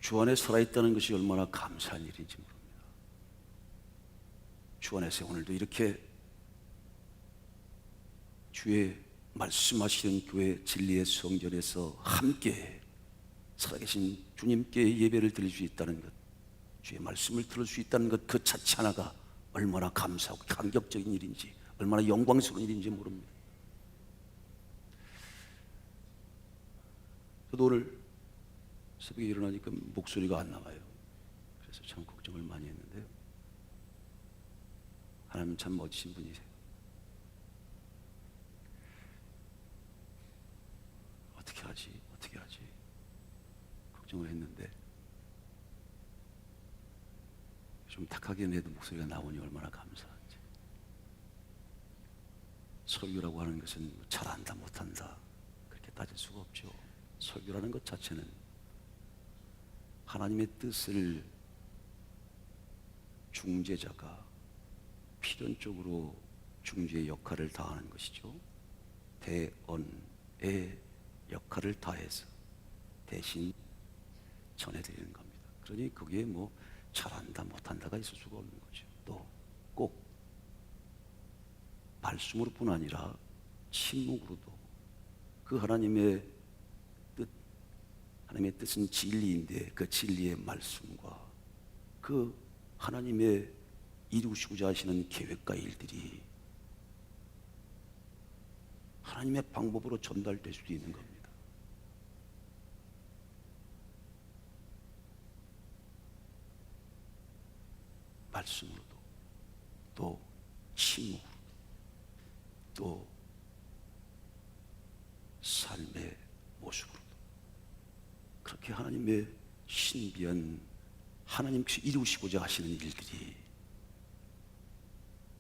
주 안에 살아있다는 것이 얼마나 감사한 일인지 모릅니다. 주 안에서 오늘도 이렇게 주의 말씀하시는 교회 진리의 성전에서 함께 살아계신 주님께 예배를 드릴 수 있다는 것, 주의 말씀을 들을 수 있다는 것 그 자체 하나가 얼마나 감사하고 감격적인 일인지, 얼마나 영광스러운 일인지 모릅니다. 저도 오늘 새벽에 일어나니까 목소리가 안 나와요. 그래서 참 걱정을 많이 했는데요. 하나님 참 멋지신 분이세요. 어떻게 하지 걱정을 했는데 좀 탁하게 해도 목소리가 나오니 얼마나 감사한지. 설교라고 하는 것은 잘한다 못한다 그렇게 따질 수가 없죠. 설교라는 것 자체는 하나님의 뜻을 중재자가 필연적으로 중재의 역할을 다하는 것이죠. 대언의 역할을 다해서 대신 전해드리는 겁니다. 그러니 거기에 뭐 잘한다 못한다가 있을 수가 없는 거죠. 또 꼭 말씀으로뿐 아니라 침묵으로도 그 하나님의 뜻은 진리인데 그 진리의 말씀과 그 하나님의 이루시고자 하시는 계획과 일들이 하나님의 방법으로 전달될 수도 있는 겁니다. 말씀으로도 또 침묵으로도 또 삶의 모습으로도 그렇게 하나님의 신비한 하나님께서 이루시고자 하시는 일들이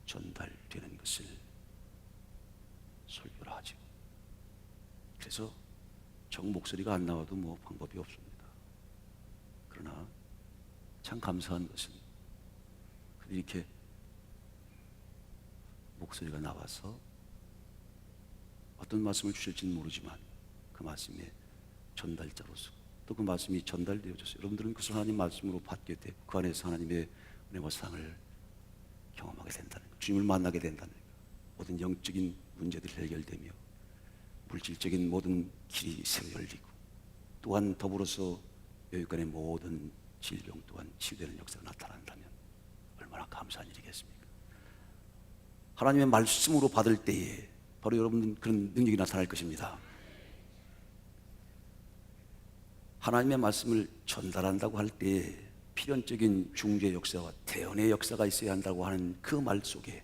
전달되는 것을 설교를 하죠. 그래서 정 목소리가 안 나와도 뭐 방법이 없습니다. 그러나 참 감사한 것은 이렇게 목소리가 나와서 어떤 말씀을 주실지는 모르지만 그 말씀의 전달자로서 또 그 말씀이 전달되어져서 여러분들은 그 하나님 말씀으로 받게 되고 그 안에서 하나님의 은혜와 사랑을 경험하게 된다는 것, 주님을 만나게 된다는 것, 모든 영적인 문제들이 해결되며 물질적인 모든 길이 새로 열리고 또한 더불어서 여기간의 모든 질병 또한 치유되는 역사가 나타난다면 얼마나 감사한 일이겠습니까? 하나님의 말씀으로 받을 때에 바로 여러분은 그런 능력이 나타날 것입니다. 하나님의 말씀을 전달한다고 할 때 필연적인 중재 역사와 대언의 역사가 있어야 한다고 하는 그 말 속에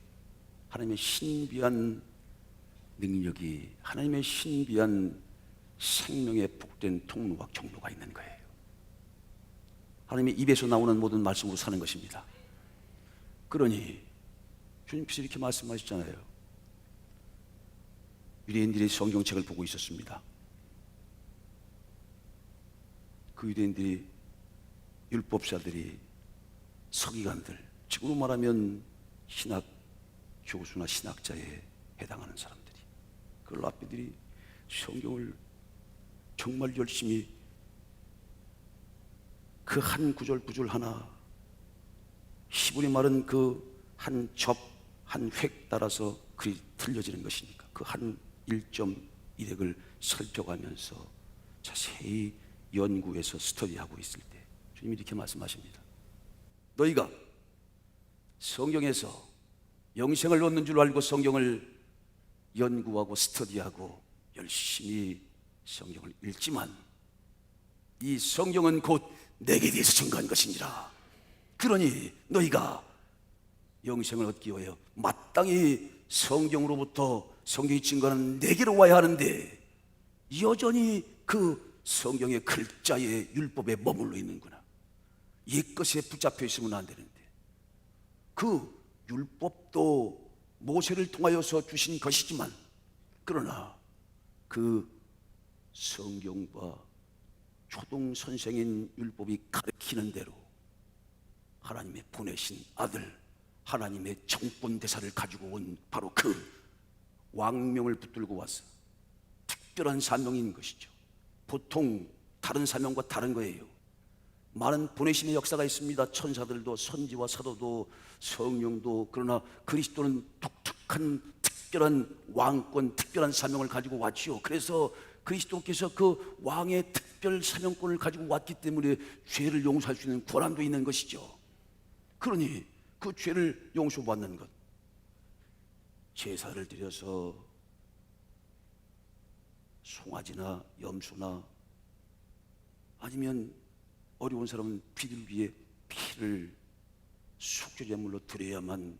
하나님의 신비한 능력이, 하나님의 신비한 생명의 복된 통로와 경로가 있는 거예요. 하나님의 입에서 나오는 모든 말씀으로 사는 것입니다. 그러니 주님께서 이렇게 말씀하셨잖아요. 유대인들이 성경책을 보고 있었습니다. 그 유대인들이 율법사들이 서기관들, 지금으로 말하면 신학 교수나 신학자에 해당하는 사람들이 그 랍비들이 성경을 정말 열심히 그 한 구절 하나 히브리 말은 그 한 접, 한 획 따라서 글이 틀려지는 것이니까 그 한 1.1획을 살펴가면서 자세히 연구해서 스터디하고 있을 때 주님이 이렇게 말씀하십니다. 너희가 성경에서 영생을 얻는 줄 알고 성경을 연구하고 스터디하고 열심히 성경을 읽지만 이 성경은 곧 내게 대해서 증거한 것이니라. 그러니 너희가 영생을 얻기 위하여 마땅히 성경으로부터 성경이 증거하는 내게로 와야 하는데 여전히 그 성경의 글자의 율법에 머물러 있는구나. 옛것에 붙잡혀 있으면 안 되는데 그 율법도 모세를 통하여서 주신 것이지만 그러나 그 성경과 초등 선생인 율법이 가르치는 대로 하나님의 보내신 아들 하나님의 정권 대사를 가지고 온 바로 그 왕명을 붙들고 와서 특별한 사명인 것이죠. 보통 다른 사명과 다른 거예요. 많은 보내심의 역사가 있습니다. 천사들도, 선지와 사도도, 성령도. 그러나 그리스도는 독특한 특별한 왕권, 특별한 사명을 가지고 왔지요. 그래서 그리스도께서 그 왕의 특별 사명권을 가지고 왔기 때문에 죄를 용서할 수 있는 권한도 있는 것이죠. 그러니 그 죄를 용서받는 것, 제사를 드려서 송아지나 염소나 아니면 어려운 사람은 비둘기의 피를 속죄제물로 드려야만,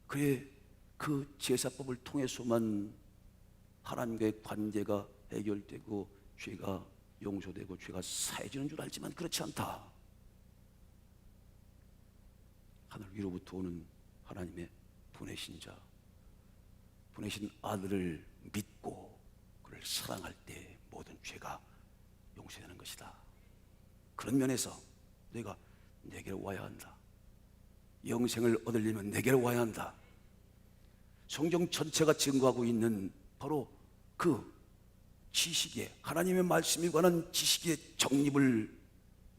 그의 그 제사법을 통해서만 하나님과의 관계가 해결되고 죄가 용서되고 죄가 사해지는 줄 알지만 그렇지 않다. 하늘 위로부터 오는 하나님의 보내신 자, 보내신 아들을 믿고 그를 사랑할 때 모든 죄가 용서되는 것이다. 그런 면에서 너희가 내게로 와야 한다. 영생을 얻으려면 내게로 와야 한다. 성경 전체가 증거하고 있는 바로 그 지식의, 하나님의 말씀에 관한 지식의 정립을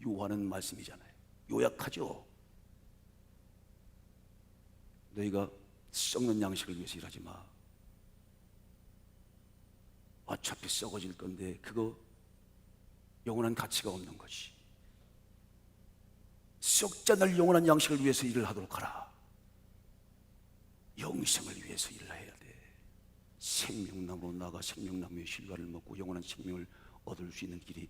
요하는 말씀이잖아요. 요약하죠. 너희가 썩는 양식을 위해서 일하지 마. 어차피 썩어질 건데 그거 영원한 가치가 없는 것이. 썩지 않을 영원한 양식을 위해서 일을 하도록 하라. 영생을 위해서 일을 해야 돼. 생명나무로 나가 생명나무의 실과를 먹고 영원한 생명을 얻을 수 있는 길이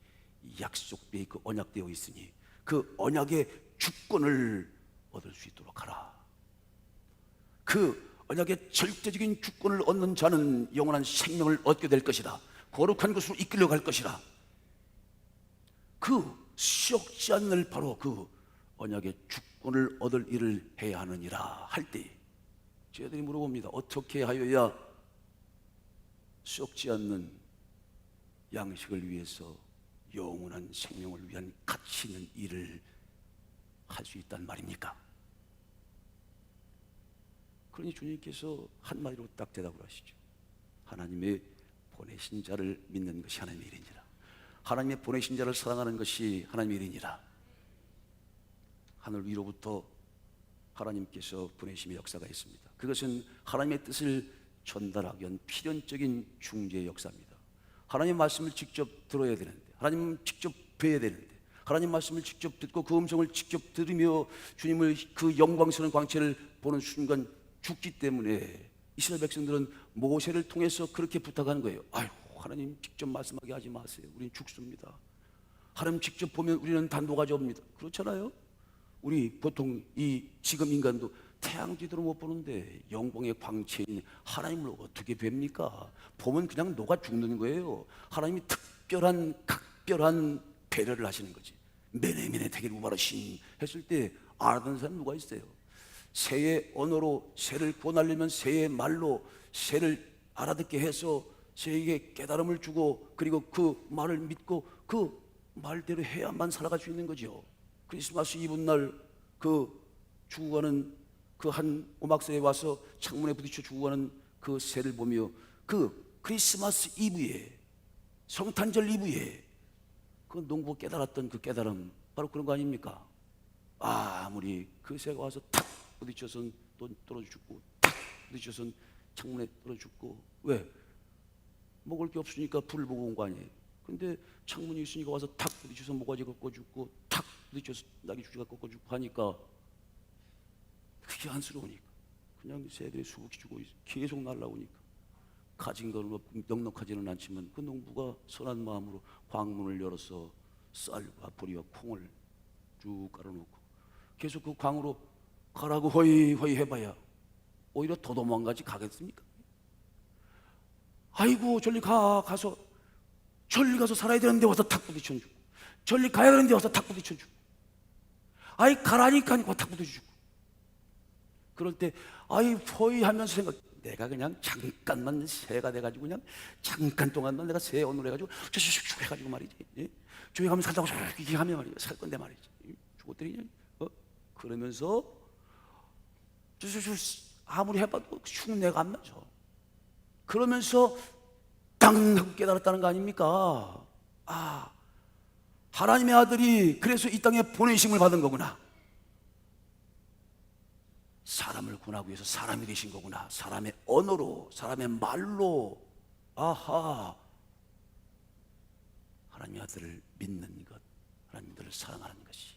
약속되어 그 언약되어 있으니 그 언약의 주권을 얻을 수 있도록 하라. 그 언약의 절대적인 주권을 얻는 자는 영원한 생명을 얻게 될 것이다. 거룩한 곳으로 이끌려 갈 것이다. 그 썩지 않을 바로 그 언약의 주권을 얻을 일을 해야 하느니라 할 때 저희들이 물어봅니다. 어떻게 하여야 썩지 않는 양식을 위해서 영원한 생명을 위한 가치 있는 일을 할 수 있단 말입니까? 그러니 주님께서 한마디로 딱 대답을 하시죠. 하나님의 보내신 자를 믿는 것이 하나님의 일이니라. 하나님의 보내신 자를 사랑하는 것이 하나님의 일이니라. 하늘 위로부터 하나님께서 보내심의 역사가 있습니다. 그것은 하나님의 뜻을 전달하기 위한 필연적인 중재의 역사입니다. 하나님의 말씀을 직접 들어야 되는데, 하나님을 직접 뵈야 되는데, 하나님 말씀을 직접 듣고 그 음성을 직접 들으며 주님을 그 영광스러운 광채를 보는 순간 죽기 때문에 이스라엘 백성들은 모세를 통해서 그렇게 부탁한 거예요. 아유, 하나님 직접 말씀하게 하지 마세요. 우리는 죽습니다. 하나님 직접 보면 우리는 단도가 접니다. 그렇잖아요. 우리 보통 이 지금 인간도 태양 뒤도 못 보는데 영광의 광채인 하나님을 어떻게 뵙니까? 보면 그냥 녹아 죽는 거예요. 하나님이 특별한 각별한 배려를 하시는 거지. 메네메네 되길 우바르신 했을 때 알아듣는 사람 누가 있어요? 새의 언어로 새를 구원하려면 새의 말로 새를 알아듣게 해서 새에게 깨달음을 주고 그리고 그 말을 믿고 그 말대로 해야만 살아갈 수 있는 거죠. 크리스마스 이브 날 그 죽어가는 그 한 오막새에 와서 창문에 부딪혀 죽어가는 그 새를 보며 그 크리스마스 이브에, 성탄절 이브에 그 농부가 깨달았던 그 깨달음, 바로 그런 거 아닙니까? 아무리 그 새가 와서 탁 부딪혀선 또 떨어져 죽고 탁 부딪혀선 창문에 떨어져 죽고, 왜? 먹을 게 없으니까 불을 보고 온 거 아니에요. 근데 창문이 있으니까 와서 탁 부딪혀서 모가지 꺾어 죽고 탁 부딪혀서 낙이 주지가 꺾어 죽고 하니까 그게 안쓰러우니까 그냥 새들이 수북히 주고 계속 날라오니까 가진 거는 넉넉하지는 않지만 그 농부가 선한 마음으로 광문을 열어서 쌀과 보리와 콩을 쭉 깔아놓고 계속 그 광으로 가라고 허이 해봐야 오히려 더 도망가지 가겠습니까? 아이고 저리 가서 살아야 되는데 와서 탁 부딪혀주고, 저리 가야 되는데 와서 탁 부딪혀주고, 아이 가라니까 탁 부딪혀주고. 그럴 때 아이 허이 하면서 생각, 내가 그냥 잠깐만 새가 돼가지고 그냥 잠깐 동안만 내가 새 언어로 해가지고 슉슉슉 해가지고 말이지, 저기 가면 살다고 이렇게 하면 말이야, 살 건데 말이지, 죽었더니 그러면서 아무리 해봐도 흉내가 안 나죠. 그러면서 땅 하고 깨달았다는 거 아닙니까? 하나님의 아들이 그래서 이 땅에 보내심을 받은 거구나. 사람을 구원하기 위해서 사람이 되신 거구나. 사람의 언어로, 사람의 말로. 아하, 하나님의 아들을 믿는 것, 하나님의 아들을 사랑하는 것이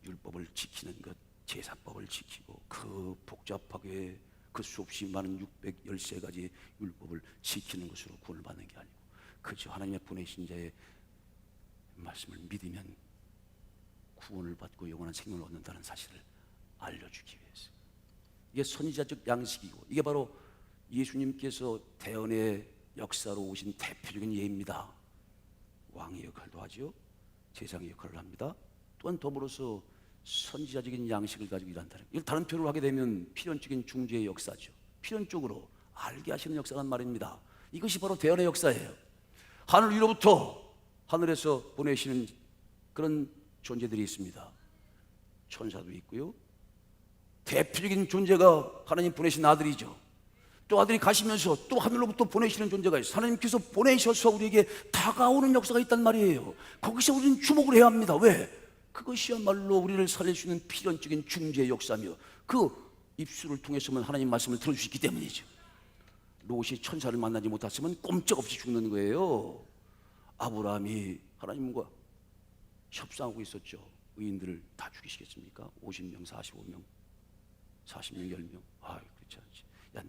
율법을 지키는 것, 제사법을 지키고 그 복잡하게 그 수없이 많은 613가지 율법을 지키는 것으로 구원을 받는 게 아니고 그저 하나님의 보내신 자의 말씀을 믿으면 구원을 받고 영원한 생명을 얻는다는 사실을 알려주기 위해서. 이게 선지자적 양식이고 이게 바로 예수님께서 대언의 역사로 오신 대표적인 예입니다. 왕의 역할도 하죠. 제사장의 역할을 합니다. 또한 더불어서 선지자적인 양식을 가지고 일한다는, 이걸 다른 표현으로 하게 되면 필연적인 중재의 역사죠. 필연적으로 알게 하시는 역사란 말입니다. 이것이 바로 대언의 역사예요. 하늘 위로부터, 하늘에서 보내시는 그런 존재들이 있습니다. 천사도 있고요. 대표적인 존재가 하나님 보내신 아들이죠. 또 아들이 가시면서 또 하늘로부터 보내시는 존재가 있어요. 하나님께서 보내셔서 우리에게 다가오는 역사가 있단 말이에요. 거기서 우리는 주목을 해야 합니다. 왜? 그것이야말로 우리를 살릴 수 있는 필연적인 중재의 역사며 그 입술을 통해서만 하나님 말씀을 들어주시기 때문이죠. 롯이 천사를 만나지 못했으면 꼼짝없이 죽는 거예요. 아브라함이 하나님과 협상하고 있었죠. 의인들을 다 죽이시겠습니까? 50명, 45명, 40명, 10명. 그렇지 않지. 야,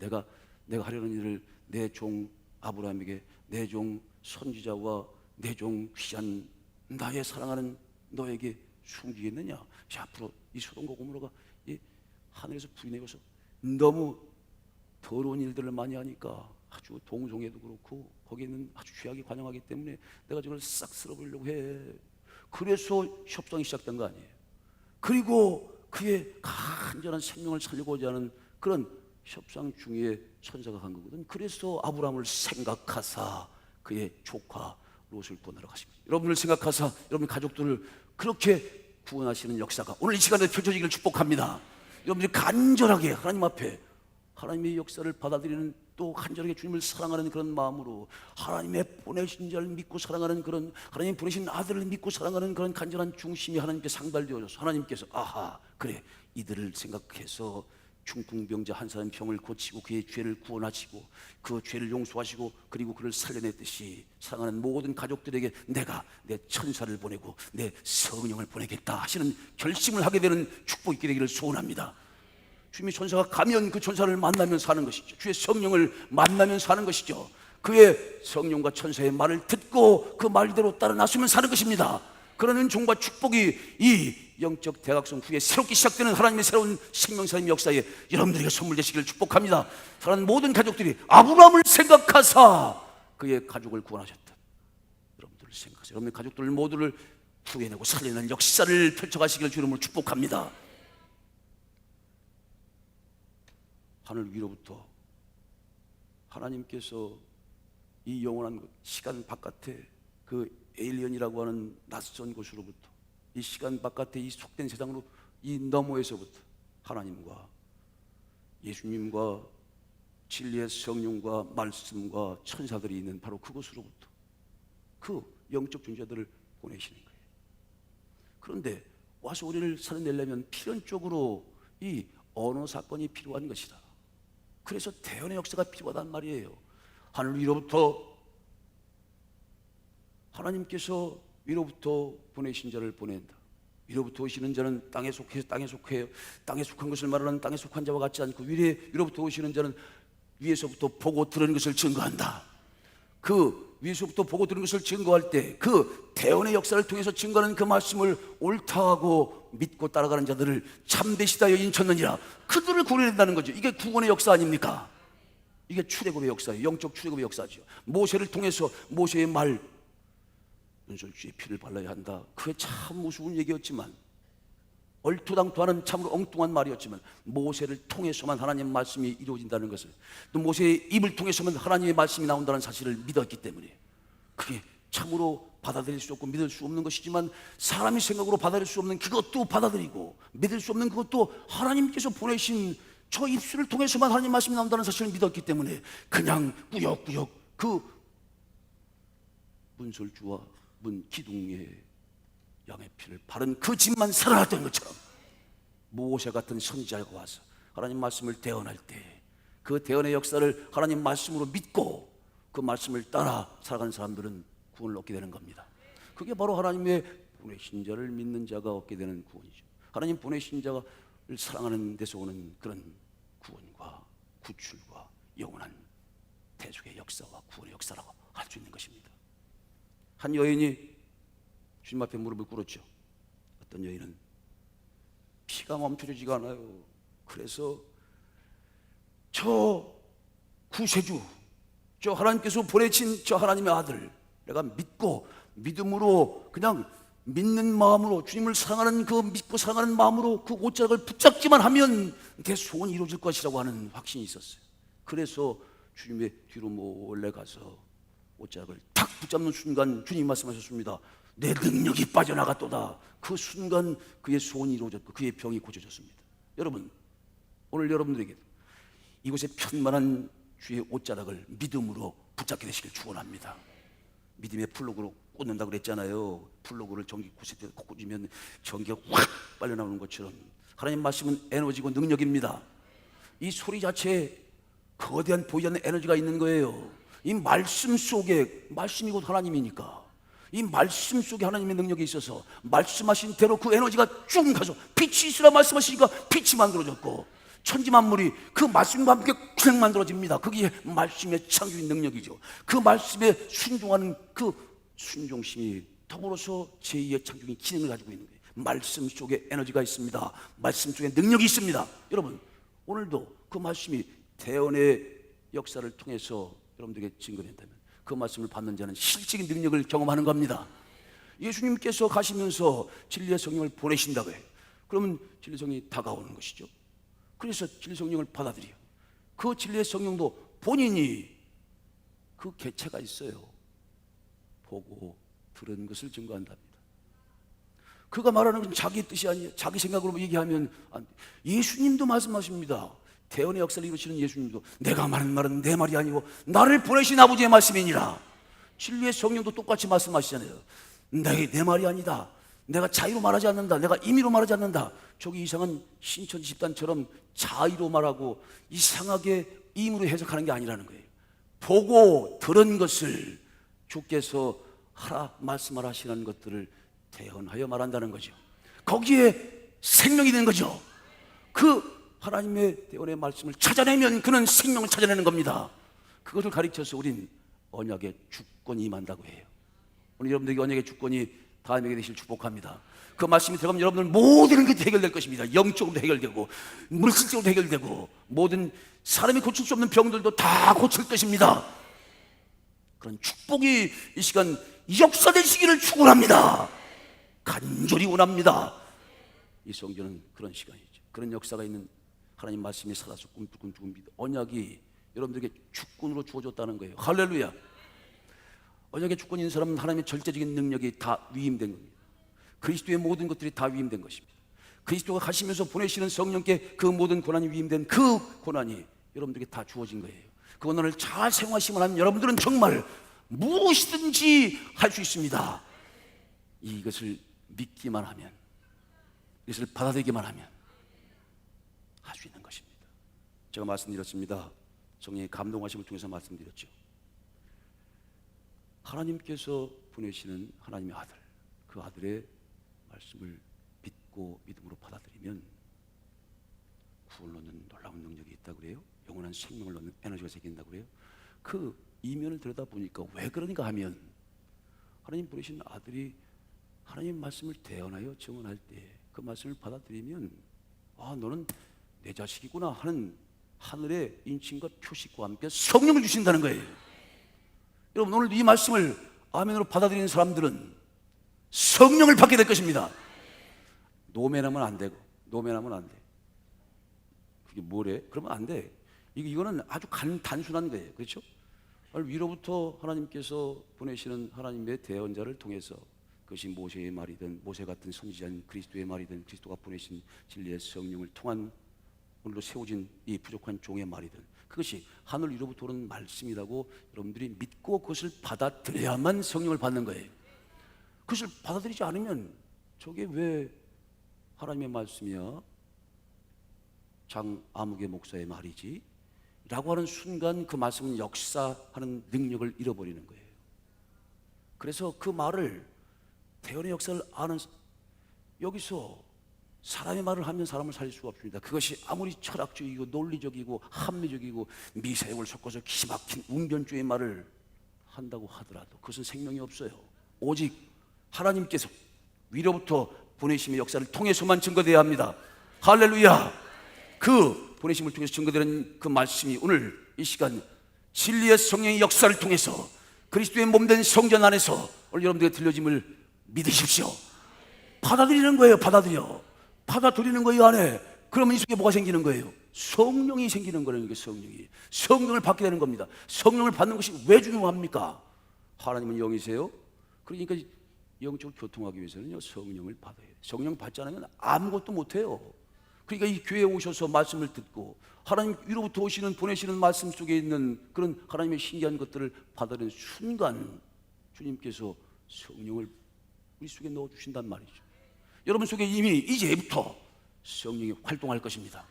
내가 하려는 일을 내 종 아브라함에게, 내 종 선지자와 내 종 귀한 나의 사랑하는 너에게 숨기겠느냐? 자, 앞으로 이 소돔과 고모라가 이 하늘에서 불이 내려서 너무 더러운 일들을 많이 하니까 아주 동성애도 그렇고 거기에는 아주 죄악이 관영하기 때문에 내가 저걸 싹 쓸어버리려고 해. 그래서 협상이 시작된 거 아니에요. 그리고 그의 간절한 생명을 살리고자 하는 그런 협상 중에 천사가 간 거거든. 그래서 아브라함을 생각하사 그의 조카 롯을 구원하러 가십니다. 여러분을 생각하사 여러분 가족들을 그렇게 구원하시는 역사가 오늘 이 시간에 펼쳐지기를 축복합니다. 여러분들이 간절하게 하나님 앞에 하나님의 역사를 받아들이는, 또 간절하게 주님을 사랑하는 그런 마음으로 하나님의 보내신 자를 믿고 사랑하는 그런, 하나님 보내신 아들을 믿고 사랑하는 그런 간절한 중심이 하나님께 상달되어져서 하나님께서 아하, 그래, 이들을 생각해서 중풍병자 한 사람 병을 고치고 그의 죄를 구원하시고 그 죄를 용서하시고 그리고 그를 살려냈듯이 사랑하는 모든 가족들에게 내가 내 천사를 보내고 내 성령을 보내겠다 하시는 결심을 하게 되는 축복이 있게 되기를 소원합니다. 주님의 천사가 가면 그 천사를 만나면 사는 것이죠. 주의 성령을 만나면 사는 것이죠. 그의 성령과 천사의 말을 듣고 그 말대로 따라 나서면 사는 것입니다. 그런 은총과 축복이 이 영적 대각성 후에 새롭게 시작되는 하나님의 새로운 생명사의 역사에 여러분들에게 선물되시기를 축복합니다. 사랑하는 모든 가족들이 아브라함을 생각하사 그의 가족을 구원하셨다. 여러분들을 생각하세요. 여러분의 가족들 모두를 구해내고 살려내는 역사를 펼쳐가시기를 주님으로 축복합니다. 하늘 위로부터 하나님께서 이 영원한 시간 바깥에 그 에일리언이라고 하는 낯선 곳으로부터, 이 시간 바깥에 이 속된 세상으로, 이 너머에서부터 하나님과 예수님과 진리의 성령과 말씀과 천사들이 있는 바로 그곳으로부터 그 영적 존재들을 보내시는 거예요. 그런데 와서 우리를 살려내려면 필연적으로 이 언어 사건이 필요한 것이다. 그래서 대언의 역사가 필요하단 말이에요. 하늘 위로부터 하나님께서 위로부터 보내신 자를 보낸다. 위로부터 오시는 자는 땅에 속해서 땅에 속해요. 땅에 속한 것을 말하는 땅에 속한 자와 같지 않고 위로부터 오시는 자는 위에서부터 보고 들은 것을 증거한다. 그 위에서부터 보고 들은 것을 증거할 때 그 대언의 역사를 통해서 증거하는 그 말씀을 옳다고 믿고 따라가는 자들을 참되시다 여인 쳤느니라. 그들을 구원해낸다는 거죠. 이게 구원의 역사 아닙니까? 이게 출애굽의 역사예요. 영적 출애굽의 역사죠. 모세를 통해서 모세의 말, 은솔주의 피를 발라야 한다. 그게 참 무서운 얘기였지만, 얼토당토하는 참으로 엉뚱한 말이었지만, 모세를 통해서만 하나님의 말씀이 이루어진다는 것을, 또 모세의 입을 통해서만 하나님의 말씀이 나온다는 사실을 믿었기 때문에 그게 참으로 받아들일 수 없고 믿을 수 없는 것이지만, 사람의 생각으로 받아들일 수 없는 그것도 받아들이고 믿을 수 없는 그것도 하나님께서 보내신 저 입술을 통해서만 하나님 말씀이 나온다는 사실을 믿었기 때문에 그냥 꾸역꾸역 그 문설주와 문 기둥에 양의 피를 바른 그 집만 살아났던 것처럼 모세 같은 선지자가 와서 하나님 말씀을 대언할 때 그 대언의 역사를 하나님 말씀으로 믿고 그 말씀을 따라 살아가는 사람들은 구원을 얻게 되는 겁니다. 그게 바로 하나님의 보내신 자를 믿는 자가 얻게 되는 구원이죠. 하나님 보내신 자를 사랑하는 데서 오는 그런 구원과 구출과 영원한 대속의 역사와 구원의 역사라고 할 수 있는 것입니다. 한 여인이 주님 앞에 무릎을 꿇었죠. 어떤 여인은 피가 멈춰지지가 않아요. 그래서 저 구세주, 저 하나님께서 보내신 저 하나님의 아들 내가 믿고 믿음으로 그냥 믿는 마음으로 주님을 사랑하는 그 믿고 사랑하는 마음으로 그 옷자락을 붙잡기만 하면 내 소원이 이루어질 것이라고 하는 확신이 있었어요. 그래서 주님의 뒤로 몰래 가서 옷자락을 탁 붙잡는 순간 주님 말씀하셨습니다. 내 능력이 빠져나갔도다. 그 순간 그의 소원이 이루어졌고 그의 병이 고쳐졌습니다. 여러분, 오늘 여러분들에게 이곳에 편만한 주의 옷자락을 믿음으로 붙잡게 되시길 축원합니다. 믿음의 플러그로 꽂는다고 그랬잖아요. 플러그를 전기 구세대에 꽂으면 전기가 확 빨려 나오는 것처럼 하나님 말씀은 에너지고 능력입니다. 이 소리 자체에 거대한 보이지 않는 에너지가 있는 거예요. 이 말씀 속에, 말씀이 곧 하나님이니까 이 말씀 속에 하나님의 능력이 있어서 말씀하신 대로 그 에너지가 쭉 가서 빛이 있으라 말씀하시니까 빛이 만들어졌고 천지만물이 그 말씀과 함께 그냥 만들어집니다. 그게 말씀의 창조인 능력이죠. 그 말씀에 순종하는 그 순종심이 더불어서 제2의 창조인 기능을 가지고 있는 거예요. 말씀 속에 에너지가 있습니다. 말씀 속에 능력이 있습니다. 여러분, 오늘도 그 말씀이 대언의 역사를 통해서 여러분들에게 증거된다면 그 말씀을 받는 자는 실질적인 능력을 경험하는 겁니다. 예수님께서 가시면서 진리의 성령을 보내신다고 해요. 그러면 진리의 성령이 다가오는 것이죠. 그래서 진리의 성령을 받아들여요. 그 진리의 성령도 본인이 그 개체가 있어요. 보고 들은 것을 증거한답니다. 그가 말하는 건 자기 뜻이 아니에요. 자기 생각으로 얘기하면 안 돼요. 예수님도 말씀하십니다. 대언의 역사를 이루시는 예수님도 내가 말하는 말은 내 말이 아니고 나를 보내신 아버지의 말씀이니라. 진리의 성령도 똑같이 말씀하시잖아요. 내 말이 아니다. 내가 자의로 말하지 않는다. 내가 임의로 말하지 않는다. 저기 이상한 신천 집단처럼 자의로 말하고 이상하게 임의로 해석하는 게 아니라는 거예요. 보고 들은 것을 주께서 하라 말씀하라 하시는 것들을 대언하여 말한다는 거죠. 거기에 생명이 있는 거죠. 그 하나님의 대언의 말씀을 찾아내면 그는 생명을 찾아내는 겁니다. 그것을 가르쳐서 우린 언약의 주권이 임한다고 해요. 오늘 여러분들에게 언약의 주권이 다음에게 되실 축복합니다. 그 말씀이 들어가면 여러분들 모든 것이 해결될 것입니다. 영적으로도 해결되고 물질적으로도 해결되고 모든 사람이 고칠 수 없는 병들도 다 고칠 것입니다. 그런 축복이 이 시간 역사되시기를 축원합니다. 간절히 원합니다. 이 성전은 그런 시간이죠. 그런 역사가 있는 하나님 말씀이 살아서 꿈틀꿈틀 언약이 여러분들에게 주권으로 주어졌다는 거예요. 할렐루야. 언약의 주권이 있는 사람은 하나님의 절대적인 능력이 다 위임된 겁니다. 그리스도의 모든 것들이 다 위임된 것입니다. 그리스도가 가시면서 보내시는 성령께 그 모든 고난이 위임된 그 고난이 여러분들에게 다 주어진 거예요. 그 고난을 잘 생활하시면 하면 여러분들은 정말 무엇이든지 할 수 있습니다. 이것을 믿기만 하면, 이것을 받아들이기만 하면 할 수 있는 것입니다. 제가 말씀드렸습니다. 성령의 감동하심을 통해서 말씀드렸죠. 하나님께서 보내시는 하나님의 아들, 그 아들의 말씀을 믿고 믿음으로 받아들이면 구원을 얻는 놀라운 능력이 있다고 그래요. 영원한 생명을 얻는 에너지가 생긴다고 그래요. 그 이면을 들여다보니까 왜 그러는가 하면 하나님 보내신 아들이 하나님 말씀을 대언하여 증언할 때 그 말씀을 받아들이면 아, 너는 내 자식이구나 하는 하늘의 인칭과 표식과 함께 성령을 주신다는 거예요. 여러분, 오늘 이 말씀을 아멘으로 받아들이는 사람들은 성령을 받게 될 것입니다. 노면하면 안 되고, 노면하면 안 돼. 그게 뭐래? 그러면 안 돼. 이거는 아주 단순한 거예요. 그렇죠? 위로부터 하나님께서 보내시는 하나님의 대언자를 통해서 그것이 모세의 말이든 모세 같은 선지자인 그리스도의 말이든 그리스도가 보내신 진리의 성령을 통한 오늘로 세워진 이 부족한 종의 말이든 그것이 하늘 위로부터 오는 말씀이라고 여러분들이 믿고 그것을 받아들여야만 성령을 받는 거예요. 그것을 받아들이지 않으면 저게 왜 하나님의 말씀이야? 장 아무개 목사의 말이지? 라고 하는 순간 그 말씀은 역사하는 능력을 잃어버리는 거예요. 그래서 그 말을, 대언의 역사를 아는, 여기서 사람의 말을 하면 사람을 살릴 수가 없습니다. 그것이 아무리 철학적이고 논리적이고 합리적이고 미사역을 섞어서 기막힌 웅변주의 말을 한다고 하더라도 그것은 생명이 없어요. 오직 하나님께서 위로부터 보내심의 역사를 통해서만 증거되어야 합니다. 할렐루야. 그 보내심을 통해서 증거되는 그 말씀이 오늘 이 시간 진리의 성령의 역사를 통해서 그리스도의 몸된 성전 안에서 오늘 여러분들에게 들려짐을 믿으십시오. 받아들이는 거예요. 받아들이는 거예요. 안에. 그러면 이 속에 뭐가 생기는 거예요? 성령이 생기는 거라는 성령이. 성령을 받게 되는 겁니다. 성령을 받는 것이 왜 중요합니까? 하나님은 영이세요. 그러니까 영적으로 교통하기 위해서는요, 성령을 받아야 돼요. 성령 받지 않으면 아무것도 못해요. 그러니까 이 교회에 오셔서 말씀을 듣고 하나님 위로부터 오시는 보내시는 말씀 속에 있는 그런 하나님의 신기한 것들을 받아들이는 순간 주님께서 성령을 우리 속에 넣어주신단 말이죠. 여러분 속에 이미 이제부터 성령이 활동할 것입니다.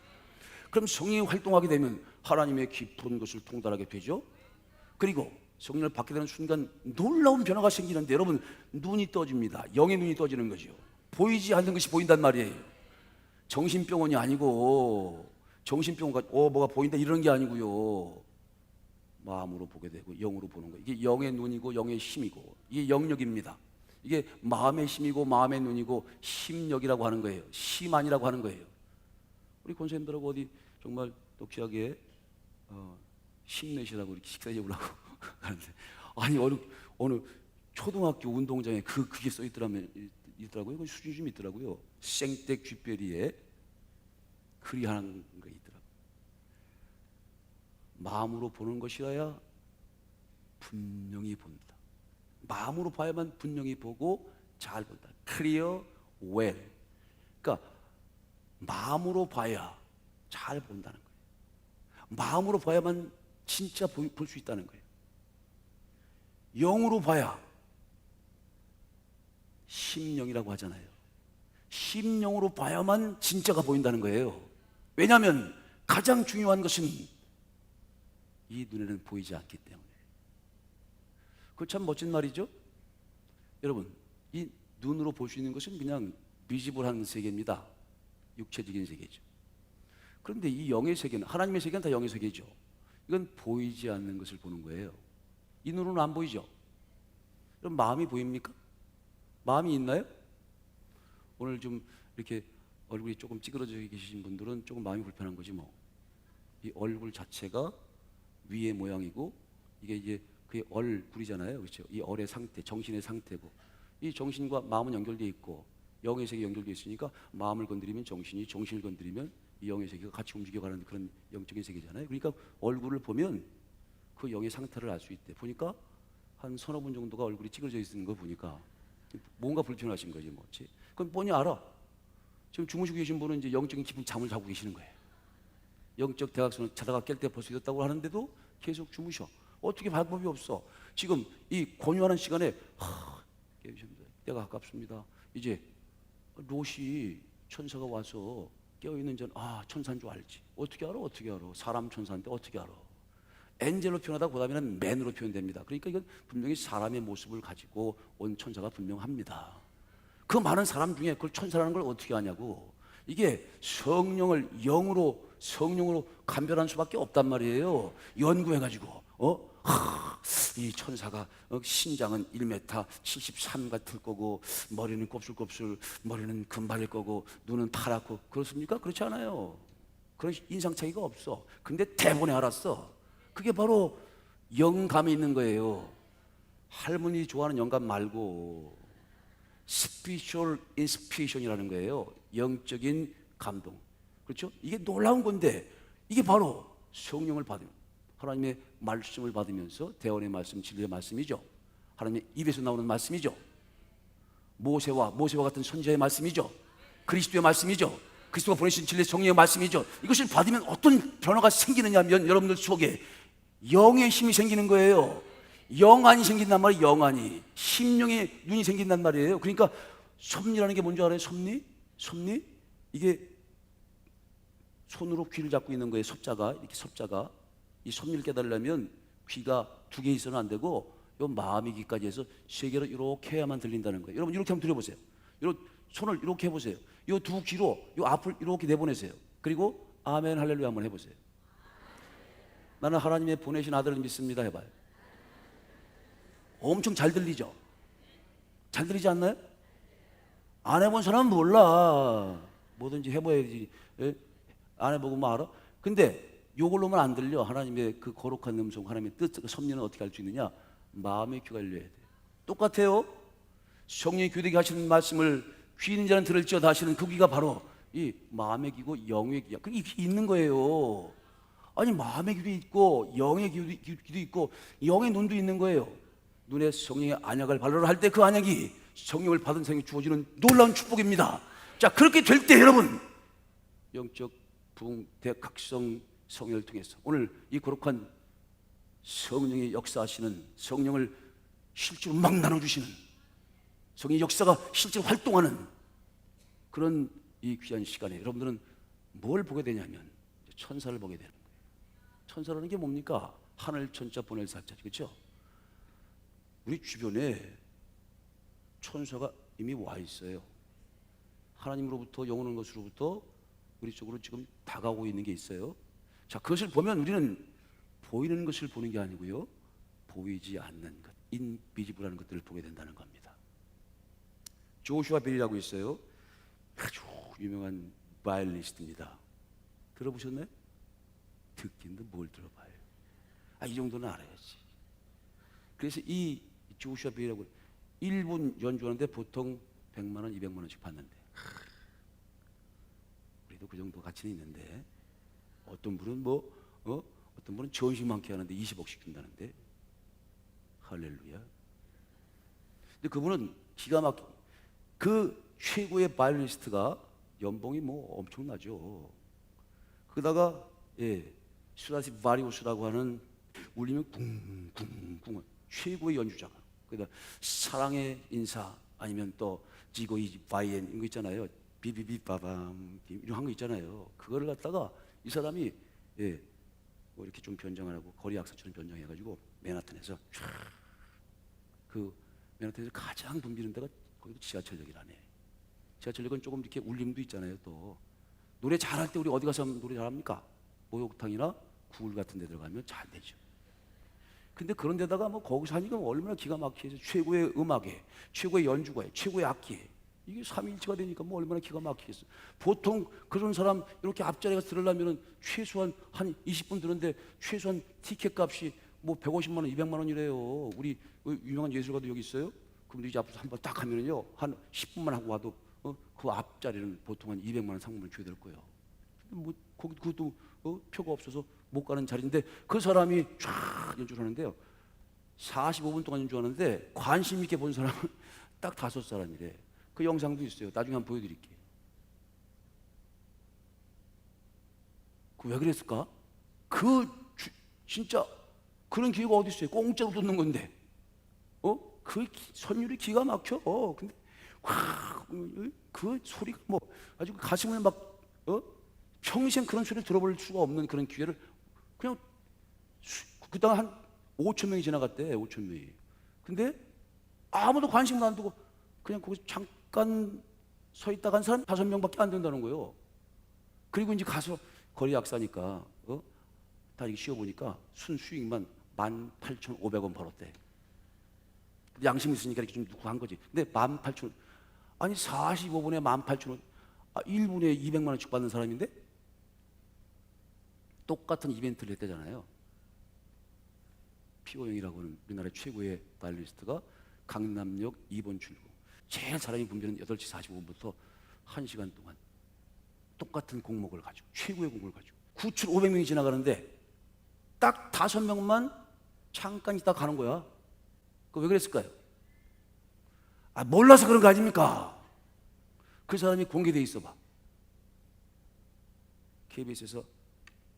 그럼 성령이 활동하게 되면 하나님의 깊은 것을 통달하게 되죠. 그리고 성령을 받게 되는 순간 놀라운 변화가 생기는데 여러분 눈이 떠집니다. 영의 눈이 떠지는 거죠. 보이지 않는 것이 보인단 말이에요. 정신병원이 아니고 정신병원가 뭐가 보인다 이런 게 아니고요. 마음으로 보게 되고 영으로 보는 거예요. 이게 영의 눈이고 영의 힘이고 이게 영역입니다. 이게 마음의 힘이고 마음의 눈이고 심력이라고 하는 거예요. 심안이라고 하는 거예요. 우리 권사님들하고 어디 정말 또 귀하게 힘내시라고 이렇게 식사 해보려고 하는데 아니 어느 초등학교 운동장에 그게 써 있더라고요. 그 수준이 좀 있더라고요. 생떼 귓베리에 글이 하는 거 있더라고요. 마음으로 보는 것이라야 분명히 본다. 마음으로 봐야만 분명히 보고 잘 본다. Clear well. 그러니까 마음으로 봐야 잘 본다는 거예요. 마음으로 봐야만 진짜 볼 수 있다는 거예요. 영으로 봐야 심령이라고 하잖아요. 심령으로 봐야만 진짜가 보인다는 거예요. 왜냐하면 가장 중요한 것은 이 눈에는 보이지 않기 때문에. 그거 참 멋진 말이죠. 여러분 이 눈으로 볼 수 있는 것은 그냥 비지블한 세계입니다. 육체적인 세계죠. 그런데 이 영의 세계는, 하나님의 세계는 다 영의 세계죠. 이건 보이지 않는 것을 보는 거예요. 이 눈으로는 안 보이죠. 그럼 마음이 보입니까? 마음이 있나요? 오늘 좀 이렇게 얼굴이 조금 찌그러져 계신 분들은 조금 마음이 불편한 거지 뭐. 이 얼굴 자체가 위의 모양이고 이게 이제 그게 얼굴이잖아요. 그렇죠? 이 얼의 상태, 정신의 상태고 이 정신과 마음은 연결되어 있고 영의 세계가 연결되어 있으니까 마음을 건드리면 정신이, 정신을 건드리면 이 영의 세계가 같이 움직여가는 그런 영적인 세계잖아요. 그러니까 얼굴을 보면 그 영의 상태를 알 수 있대. 보니까 한 서너 분 정도가 얼굴이 찌그러져 있는 거 보니까 뭔가 불편하신 거지 뭐지. 그럼 뻔히 알아. 지금 주무시고 계신 분은 이제 영적인 깊은 잠을 자고 계시는 거예요. 영적 대각선을 자다가 깰 때 벌써 있었다고 하는데도 계속 주무셔. 어떻게 방법이 없어. 지금 이 권유하는 시간에 깨우십니다. 때가 가깝습니다. 이제 롯이 천사가 와서 깨어있는 전 천사인 줄 알지. 어떻게 알아? 사람 천사인데 어떻게 알아? 엔젤로 표현하다 그 다음에는 맨으로 표현됩니다. 그러니까 이건 분명히 사람의 모습을 가지고 온 천사가 분명합니다. 그 많은 사람 중에 그걸 천사라는 걸 어떻게 아냐고. 이게 성령으로 감별할 수밖에 없단 말이에요. 연구해가지고 이 천사가 신장은 1m 73 같을 거고 머리는 곱슬곱슬, 머리는 금발일 거고 눈은 파랗고 그렇습니까? 그렇지 않아요. 그런 인상 차이가 없어. 근데 대본에 알았어. 그게 바로 영감이 있는 거예요. 할머니 좋아하는 영감 말고 spiritual inspiration이라는 거예요. 영적인 감동. 그렇죠? 이게 놀라운 건데 이게 바로 성령을 받으면 하나님의 말씀을 받으면서 대언의 말씀, 진리의 말씀이죠. 하나님의 입에서 나오는 말씀이죠. 모세와 같은 선지자의 말씀이죠. 그리스도의 말씀이죠. 그리스도가 보내신 진리의 성령의 말씀이죠. 이것을 받으면 어떤 변화가 생기느냐 하면 여러분들 속에 영의 힘이 생기는 거예요. 영안이 생긴단 말이에요. 영안이. 심령의 눈이 생긴단 말이에요. 그러니까 섭리라는 게 뭔지 알아요? 섭리? 섭리? 이게 손으로 귀를 잡고 있는 거예요. 섭자가, 이렇게 섭자가. 이 섭리를 깨달으려면 귀가 두 개 있어는 안 되고 요 마음의 귀까지 해서 세 개로 이렇게 해야만 들린다는 거예요. 여러분 이렇게 한번 들어보세요. 손을 이렇게 해보세요. 요 두 귀로 요 앞을 이렇게 내보내세요. 그리고 아멘 할렐루야 한번 해보세요. 나는 하나님의 보내신 아들을 믿습니다 해봐요. 엄청 잘 들리죠? 잘 들리지 않나요? 안 해본 사람은 몰라. 뭐든지 해봐야지. 예? 안 해보고 뭐 알아? 근데 요걸로만 안 들려. 하나님의 그 거룩한 음성, 하나님의 뜻, 그 섭리는 어떻게 할 수 있느냐? 마음의 귀가 열려야 돼. 똑같아요. 성령이 교되게 하시는 말씀을 귀 있는 자는 들을지어다 하시는 그 귀가 바로 이 마음의 귀고 영의 귀야. 그게 있는 거예요. 아니 마음의 귀도 있고 영의 귀도 있고 영의 눈도 있는 거예요. 눈에 성령의 안약을 발로를 할 때 그 안약이 성령을 받은 사람에게 주어지는 놀라운 축복입니다. 자, 그렇게 될 때 여러분 영적 부흥 대각성 성령을 통해서 오늘 이 거룩한 성령의 역사하시는, 성령을 실제로 막 나눠주시는, 성령의 역사가 실제로 활동하는 그런 이 귀한 시간에 여러분들은 뭘 보게 되냐면 천사를 보게 되는 거예요. 천사라는 게 뭡니까? 하늘 천자 보낼 사자죠. 그렇죠? 우리 주변에 천사가 이미 와 있어요. 하나님으로부터 영원한 것으로부터 우리 쪽으로 지금 다가오고 있는 게 있어요. 자, 그것을 보면 우리는 보이는 것을 보는 게 아니고요, 보이지 않는 것, 인비지블한 것들을 보게 된다는 겁니다. 조슈아 벨이라고 있어요. 아주 유명한 바이올리니스트입니다. 들어보셨나요? 듣긴도 뭘 들어봐요. 이 정도는 알아야지. 그래서 이 조슈아 벨이라고 1분 연주하는데 보통 100만 원, 200만 원씩 받는데, 우리도 그 정도 가치는 있는데 어떤 분은 어떤 분은 전식 많게 하는데 20억씩 준다는데, 할렐루야. 근데 그분은 기가 막힌, 그 최고의 바이올리니스트가 연봉이 뭐 엄청나죠. 그러다가 수라시 바리우스라고 하는 울리면 쿵쿵쿵 최고의 연주자가, 그러다 사랑의 인사 아니면 또 지고이 바이엔 이런 거 있잖아요. 비비비바밤 이런 거 있잖아요. 그거를 갖다가 이 사람이 뭐 이렇게 좀 변장을 하고 거리 약사처럼 변장해가지고 맨하탄에서 그 맨하탄에서 가장 붐비는 데가 거기도 지하철역이라네. 지하철역은 조금 이렇게 울림도 있잖아요. 또 노래 잘할 때 우리 어디 가서 노래 잘합니까? 목욕탕이나 구울 같은 데 들어가면 잘 되죠. 근데 그런 데다가 뭐 거기서 하니까 얼마나 기가 막히게 최고의 음악에, 최고의 연주가에, 최고의 악기에 이게 삼위일체가 되니까 뭐 얼마나 기가 막히겠어. 보통 그런 사람 이렇게 앞자리에 가서 들으려면 최소한 한 20분 드는데 최소한 티켓 값이 뭐 150만 원, 200만 원이래요. 우리 유명한 예술가도 여기 있어요. 그럼 이제 앞에서 한번 딱 하면은요 한 10분만 하고 와도 그 앞자리는 보통 한 200만 원 상금을 줘야 될 거예요. 뭐 거기 그것도 표가 없어서 못 가는 자리인데 그 사람이 쫙 연주를 하는데요 45분 동안 연주하는데 관심 있게 본 사람은 딱 5사람이래. 그 영상도 있어요. 나중에 한번 보여드릴게요. 그 왜 그랬을까? 진짜 그런 기회가 어디 있어요? 공짜로 듣는 건데 그 선율이 기가 막혀. 근데 그 소리가 뭐 아주 가슴을 막 평생 그런 소리를 들어볼 수가 없는 그런 기회를 그냥 그다음 한 5천 명이 지나갔대. 5천 명이. 근데 아무도 관심도 안 두고 그냥 거기서 잠깐 서 있다가 한 사람 5명밖에 안 된다는 거예요. 그리고 이제 가서 거리 약사니까 다 이렇게 씌워보니까 순수익만 18,500원 벌었대. 양심 있으니까 이렇게 좀 누구 한 거지. 근데 18,000원, 아니 45분에 18,000원, 1분에 200만 원씩 받는 사람인데 똑같은 이벤트를 했대잖아요. 피오영이라고 하는 우리나라 최고의 바이올리니스트가 강남역 2번 출구 제일 사람이 붐비는 8시 45분부터 1시간 동안 똑같은 곡목을 가지고 최고의 곡을 가지고 9,500명이 지나가는데 딱 5명만 잠깐 있다 가는 거야. 그 왜 그랬을까요? 몰라서 그런 거 아닙니까? 그 사람이 공개돼 있어 봐. KBS에서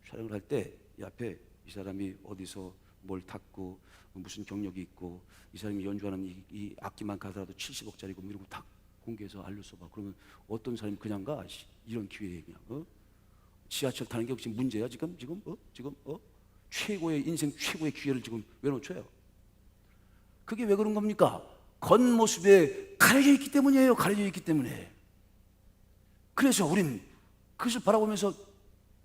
촬영을 할 때 이 앞에 이 사람이 어디서 뭘 탔고 무슨 경력이 있고 이 사람이 연주하는 이 악기만 가더라도 70억짜리고 이러고 다 공개해서 알려줘봐. 그러면 어떤 사람이 그냥 가? 이런 기회에 그냥 지하철 타는 게 혹시 문제야 지금? 최고의 인생 최고의 기회를 지금 왜 놓쳐요? 그게 왜 그런 겁니까? 겉모습에 가려져 있기 때문이에요. 가려져 있기 때문에. 그래서 우린 그것을 바라보면서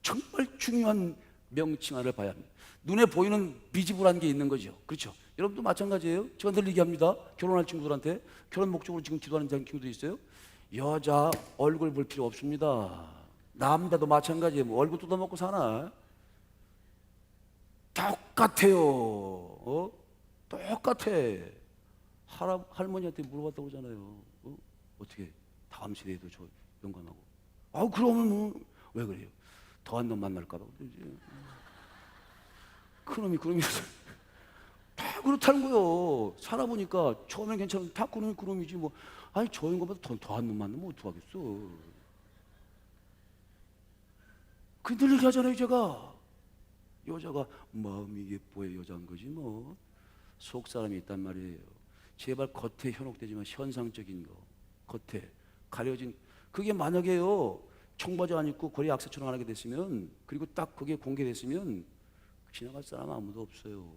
정말 중요한 명칭 하나를 봐야 합니다. 눈에 보이는 비지블한 게 있는 거죠. 그렇죠? 여러분도 마찬가지예요. 제가 늘 얘기합니다. 결혼할 친구들한테 결혼 목적으로 지금 기도하는 친구도 있어요. 여자 얼굴 볼 필요 없습니다. 남자도 마찬가지예요. 뭐 얼굴 뜯어먹고 사나? 똑같아요. 똑같아. 할머니한테 물어봤다고 그러잖아요. 어떻게 다음 세대에도 저 영감하고? 그러면 왜 그래요? 더한 놈 만날까 봐. 그놈이 다 그렇다는 거예요. 살아보니까 처음엔 괜찮은데 다 그놈이지 뭐. 아니 저 인간보다 더한 놈 만나면 어떡하겠어. 늘 얘기하잖아요. 제가 여자가 마음이 예뻐야 여자인 거지 뭐. 속 사람이 있단 말이에요. 제발 겉에 현혹되지만 현상적인 거, 겉에 가려진 그게 만약에요 청바지 안 입고 거리 악세처럼 안 하게 됐으면, 그리고 딱 그게 공개됐으면 지나갈 사람 아무도 없어요.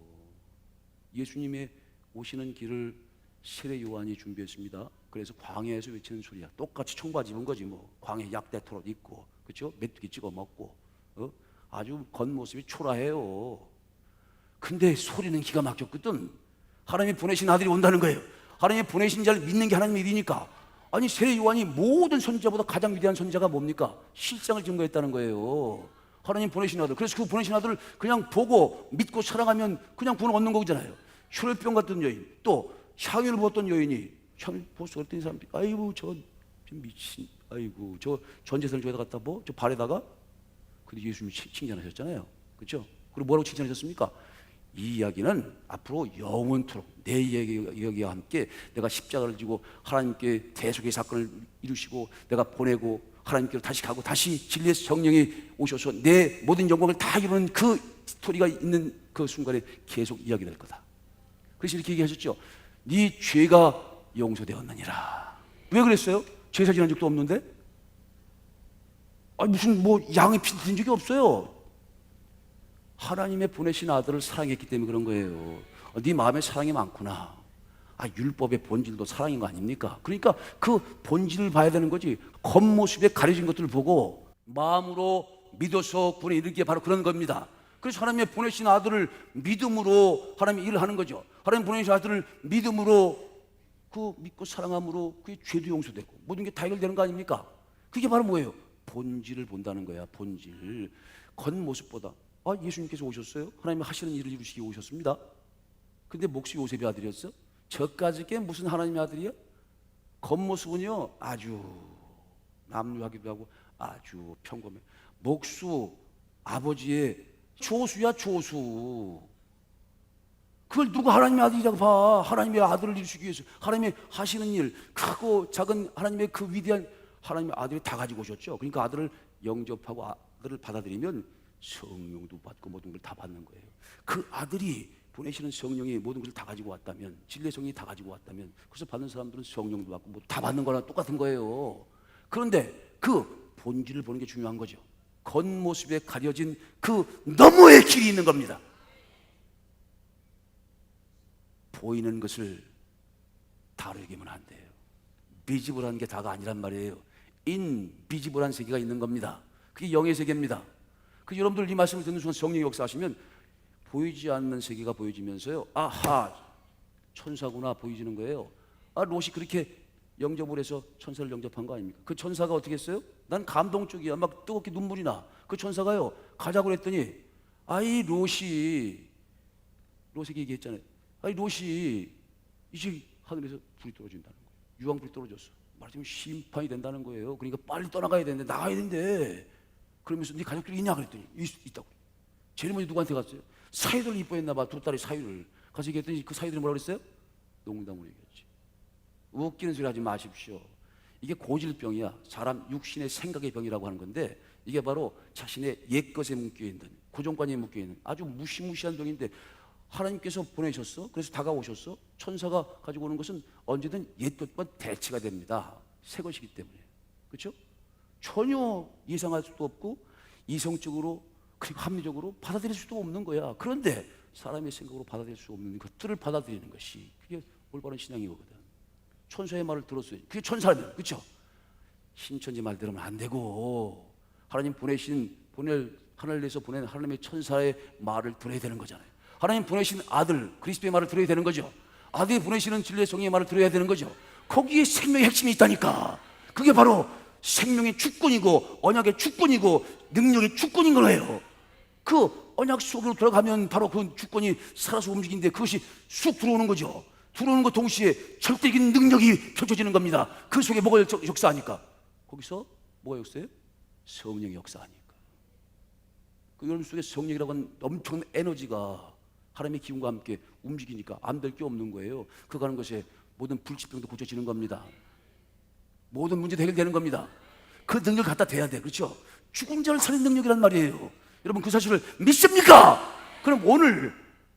예수님의 오시는 길을 세례 요한이 준비했습니다. 그래서 광야에서 외치는 소리야. 똑같이 청바지 입은 거지 뭐. 광야 약대토록 입고, 그렇죠? 메뚜기 찍어 먹고, 아주 겉모습이 초라해요. 근데 소리는 기가 막혔거든. 하나님이 보내신 아들이 온다는 거예요. 하나님이 보내신 자를 믿는 게 하나님의 일이니까. 아니 세례 요한이 모든 선지자보다 가장 위대한 선지자가 뭡니까? 실상을 증거했다는 거예요. 하나님 보내신 아들. 그래서 그 보내신 아들을 그냥 보고 믿고 사랑하면 그냥 구원 얻는 거잖아요. 혈혈병 같은 여인, 또 향유를 부었던 여인이 향유 부었어 그랬더니 사람들이 아이고 저 미친, 아이고 저 전재산을 저기다 갖다 저 발에다가. 근데 예수님이 칭찬하셨잖아요. 그렇죠? 그리고 뭐라고 칭찬하셨습니까? 이 이야기는 앞으로 영원토록 내 이야기와 함께 내가 십자가를 지고 하나님께 대속의 사건을 이루시고 내가 보내고 하나님께로 다시 가고 다시 진리의 성령이 오셔서 내 모든 영광을 다 이루는 그 스토리가 있는 그 순간에 계속 이야기될 거다. 그래서 이렇게 얘기하셨죠. 네 죄가 용서되었느니라. 왜 그랬어요? 제사 지난 적도 없는데? 무슨 양의 피 든 적이 없어요. 하나님의 보내신 아들을 사랑했기 때문에 그런 거예요. 네 마음에 사랑이 많구나. 율법의 본질도 사랑인 거 아닙니까? 그러니까 그 본질을 봐야 되는 거지. 겉모습에 가려진 것들을 보고 마음으로 믿어서 구원에 이르기에 바로 그런 겁니다. 그래서 하나님의 보내신 아들을 믿음으로 하나님이 일을 하는 거죠. 하나님 보내신 아들을 믿음으로 믿고 사랑함으로 그의 죄도 용서되고 모든 게 다 해결되는 거 아닙니까? 그게 바로 뭐예요? 본질을 본다는 거야. 본질. 겉모습보다. 예수님께서 오셨어요? 하나님이 하시는 일을 이루시기 오셨습니다. 근데 몫이 요셉의 아들이었어? 저까지 게 무슨 하나님의 아들이야? 겉모습은요 아주 남유하기도 하고 아주 평범해. 몫수 아버지의 조수야 조수. 그걸 누가 하나님의 아들이라고 봐. 하나님의 아들을 이루시기 위해서 하나님의 하시는 일, 크고 작은 하나님의 그 위대한 하나님의 아들이 다 가지고 오셨죠. 그러니까 아들을 영접하고 아들을 받아들이면 성령도 받고 모든 걸 다 받는 거예요. 그 아들이 보내시는 성령이 모든 것을 다 가지고 왔다면, 진리의 성령이 다 가지고 왔다면, 그래서 받는 사람들은 성령도 받고 다 받는 거랑 똑같은 거예요. 그런데 그 본질을 보는 게 중요한 거죠. 겉모습에 가려진 그 너머의 길이 있는 겁니다. 보이는 것을 다르게 하면 안 돼요. 비지블한 게 다가 아니란 말이에요. 인비지블한 세계가 있는 겁니다. 그게 영의 세계입니다. 그 여러분들 이 말씀을 듣는 순간 성령이 역사하시면 보이지 않는 세계가 보여지면서요, 아하, 천사구나 보이지는 거예요. 롯이 그렇게 영접을 해서 천사를 영접한 거 아닙니까? 그 천사가 어떻게 했어요? 난 감동적이야. 막 뜨겁게 눈물이 나. 그 천사가요 가자고 그랬더니 롯에게 얘기했잖아요. 롯이 이제 하늘에서 불이 떨어진다는 거예요. 유황불이 떨어졌어. 말하자면 심판이 된다는 거예요. 그러니까 빨리 떠나가야 되는데, 나가야 되는데, 그러면서 네 가족들이 있냐 그랬더니 있다고. 제일 먼저 누구한테 갔어요? 사위를 이뻐했나 봐. 두 딸이 사위를 가서 얘기했더니 그 사위들이 뭐라고 그랬어요? 농담으로 얘기했지. 웃기는 소리 하지 마십시오. 이게 고질병이야. 사람 육신의 생각의 병이라고 하는 건데, 이게 바로 자신의 옛것에 묶여있는, 고정관념에 묶여있는 아주 무시무시한 병인데, 하나님께서 보내셨어. 그래서 다가오셨어. 천사가 가지고 오는 것은 언제든 옛것과 대치가 됩니다. 새 것이기 때문에. 그렇죠? 전혀 예상할 수도 없고 이성적으로 그리고 합리적으로 받아들일 수도 없는 거야. 그런데 사람의 생각으로 받아들일 수 없는 것들을 받아들이는 것이 그게 올바른 신앙이거든. 천사의 말을 들었어요. 그게 천사면, 그렇죠? 신천지 말 들으면 안 되고 하나님 하늘에서 보낸 하나님의 천사의 말을 들어야 되는 거잖아요. 하나님 보내신 아들 그리스도의 말을 들어야 되는 거죠. 아들이 보내시는 진리의 성령의 말을 들어야 되는 거죠. 거기에 생명의 핵심이 있다니까. 그게 바로 생명의 주권이고 언약의 주권이고 능력의 주권인 거예요. 그 언약 속으로 들어가면 바로 그 주권이 살아서 움직이는데 그것이 쑥 들어오는 거죠. 들어오는 것 동시에 절대적인 능력이 펼쳐지는 겁니다. 그 속에 뭐가 역사하니까? 거기서 뭐가 역사해요? 성령의 역사하니까. 그 여러분 속에 성령이라고 하는 엄청난 에너지가 하나님의 기운과 함께 움직이니까 안 될 게 없는 거예요. 그거 하는 것에 모든 불치병도 고쳐지는 겁니다. 모든 문제도 해결되는 겁니다. 그 능력을 갖다 대야 돼. 그렇죠? 죽은 자를 살린 능력이란 말이에요. 여러분 그 사실을 믿습니까? 그럼 오늘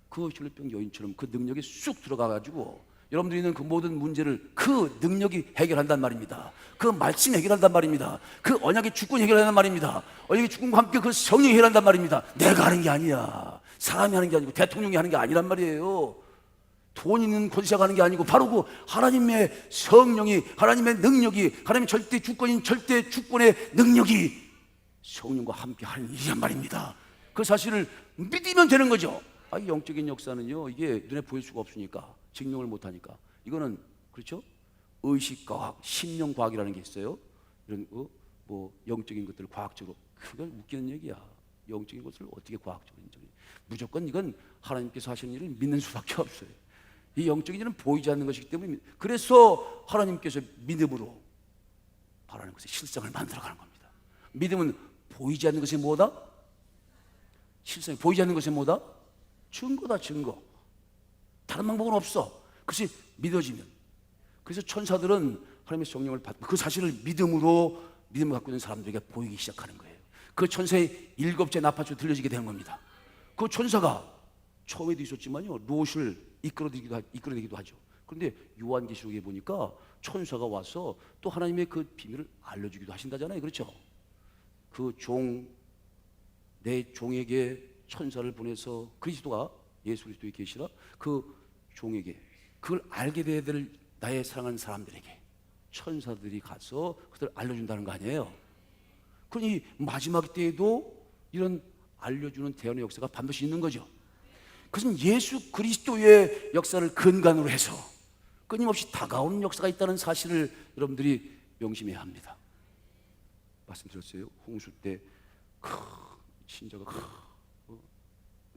그 혈루병 여인처럼 그 능력이 쑥 들어가가지고 여러분들이 있는 그 모든 문제를 그 능력이 해결한단 말입니다. 그 말씀이 해결한단 말입니다. 그 언약의 주권이 해결한단 말입니다. 언약의 주권과 함께 그 성령이 해결한단 말입니다. 내가 하는 게 아니야. 사람이 하는 게 아니고 대통령이 하는 게 아니란 말이에요. 돈 있는 권세가 하는 게 아니고 바로 그 하나님의 성령이, 하나님의 능력이, 하나님의 절대 주권인 절대 주권의 능력이 성령과 함께 하는 일이란 말입니다. 그 사실을 믿으면 되는 거죠. 이 영적인 역사는요, 이게 눈에 보일 수가 없으니까, 증명을 못하니까, 이거는 그렇죠? 의식과학, 심령과학이라는 게 있어요. 이런 뭐 영적인 것들을 과학적으로, 그건 웃기는 얘기야. 영적인 것을 어떻게 과학적으로 인정해? 무조건 이건 하나님께서 하시는 일을 믿는 수밖에 없어요. 이 영적인 일은 보이지 않는 것이기 때문에, 그래서 하나님께서 믿음으로 바라는 것의 실상을 만들어가는 겁니다. 믿음은 보이지 않는 것이 뭐다? 실상이 보이지 않는 것이 뭐다? 증거다, 증거. 다른 방법은 없어. 그것이 믿어지면. 그래서 천사들은 하나님의 성령을 받고 그 사실을 믿음을 갖고 있는 사람들에게 보이기 시작하는 거예요. 그 천사의 7째 나팔소 들려지게 되는 겁니다. 그 천사가 처음에도 있었지만요, 롯을 이끌어내기도 하죠. 그런데 요한계시록에 보니까 천사가 와서 또 하나님의 그 비밀을 알려주기도 하신다잖아요. 그렇죠? 내 종에게 천사를 보내서, 그리스도가 예수 그리스도의 계시라 그 종에게 그걸 알게 되어야 될 나의 사랑하는 사람들에게 천사들이 가서 그들 알려준다는 거 아니에요. 그러니 마지막 때에도 이런 알려주는 대언의 역사가 반드시 있는 거죠. 그것은 예수 그리스도의 역사를 근간으로 해서 끊임없이 다가오는 역사가 있다는 사실을 여러분들이 명심해야 합니다. 말씀드렸어요. 홍수 때 신자가